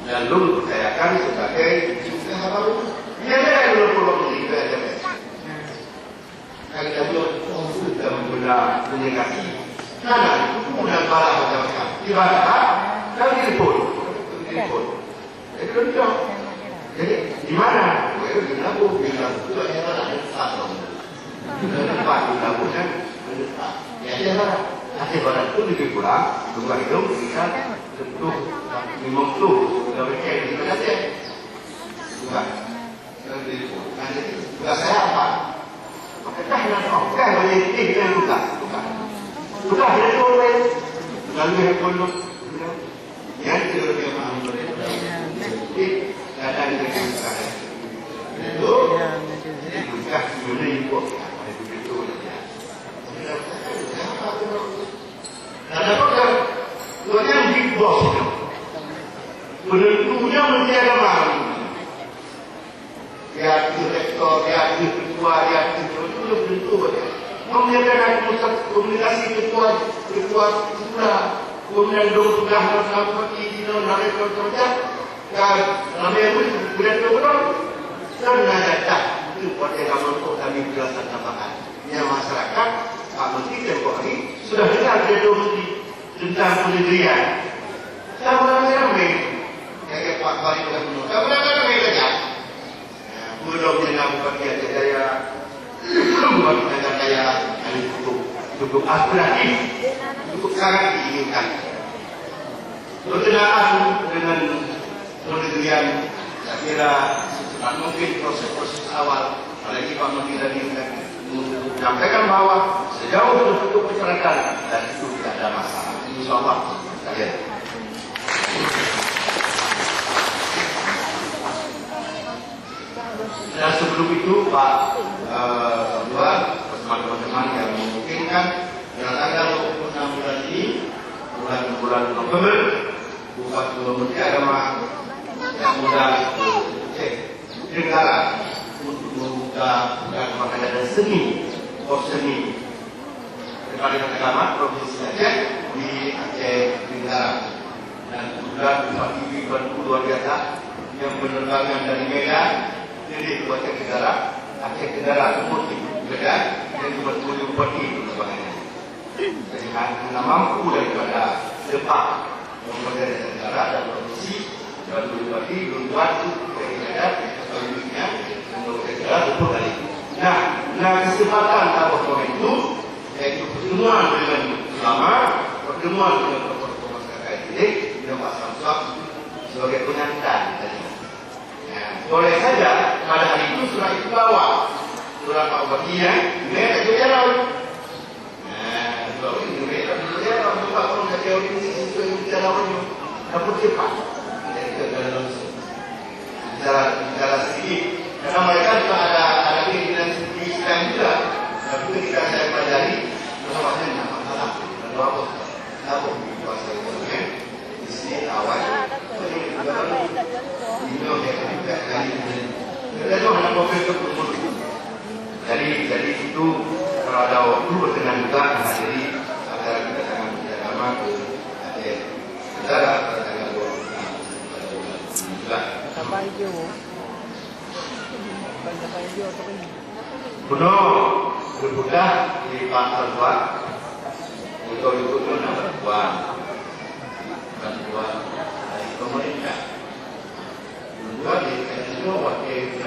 dan lu dipercayakan sebagai usaha baru. Dia ada yang pulau ini ada. Kalau dia sudah menggunakan komunikasi, karena itu kemudian balas macam-macam. Tiba-tiba dan telepon. Jadi kan jadi di mana? Di Labu, itu adalah tempat dong. Tempat di Labu kan tempat. Ya dia Aceh Barat itu lebih kurang dua hidung bisa tentu 50 dari kayak gitu aja. Bukan. Nanti juga saya apa? Apakah nanti oke menjadi yang bukan? Sudah dia boleh lalu yang perlu yang lebih mahal jadi ada yang sekarang itu juga sebenarnya itu begitu saja. Ada program yang big boss itu penentunya menjadi malu. Ya direktor, ya ketua, ya itu penentu saja. Menyediakan pusat komunikasi ketua sudah kemudian dong sudah seperti ini dari kerja dan namanya pun sudah terbentuk dan ada itu buat yang untuk kami jelaskan tambahan yang masyarakat Pak Menteri tempoh hari sudah dengar dia di tentang pendirian sama ramai kayak Pak Bali sudah menurut sama ramai saja belum dengan bukan dia daya bukan dengan daya cukup aspiratif cukup sangat diinginkan berkenaan dengan pendirian saya kira secepat mungkin proses awal apalagi Pak Menteri tadi menyampaikan bahwa sejauh itu persyaratan dan itu tidak ada masalah. InsyaAllah saya. Dan sebelum itu Pak teman-teman yang memungkinkan pada tanggal 26 bulan ini bulan November bukan Menteri Agama yang mudah negara untuk membuka makanya ada seni Departemen Agama Provinsi Aceh di Aceh Tenggara dan kemudian Bupati luar biasa yang penerbangan dari Medan jadi ke Aceh Tenggara kemudian Medan dan kemudian Bupati penerbangannya jadi karena mampu daripada depan dari negara dan provinsi dan Bupati membuat Medan selanjutnya untuk negara betul kali. Nah kesempatan tahun itu yaitu pertemuan dengan ulama, pertemuan dengan tokoh-tokoh masyarakat ini dengan Pak Samsak sebagai pengantar tadi. Boleh saja pada hari itu surah itu bawa surah Pak Batinya, mereka itu jalan. Kalau ini mereka itu jalan, sebab kalau tidak jauh ini itu yang jalannya dapat cepat. Jadi ke dalam jalan sedikit. Karena mereka juga ada keinginan seperti Islam juga. Tapi ketika saya pelajari, masalahnya tidak masalah. Lalu apa puasa itu di sini awal. Ini tidak kali ini. Itu hanya mobil berkumpul. Jadi itu kalau ada waktu berkenan juga menghadiri acara kita dengan agama ke Aceh Tenggara pada tanggal 26 bulan. Kuno berbuka di Pak Tertua untuk ikut bantuan dari pemerintah. Kedua di semua wakil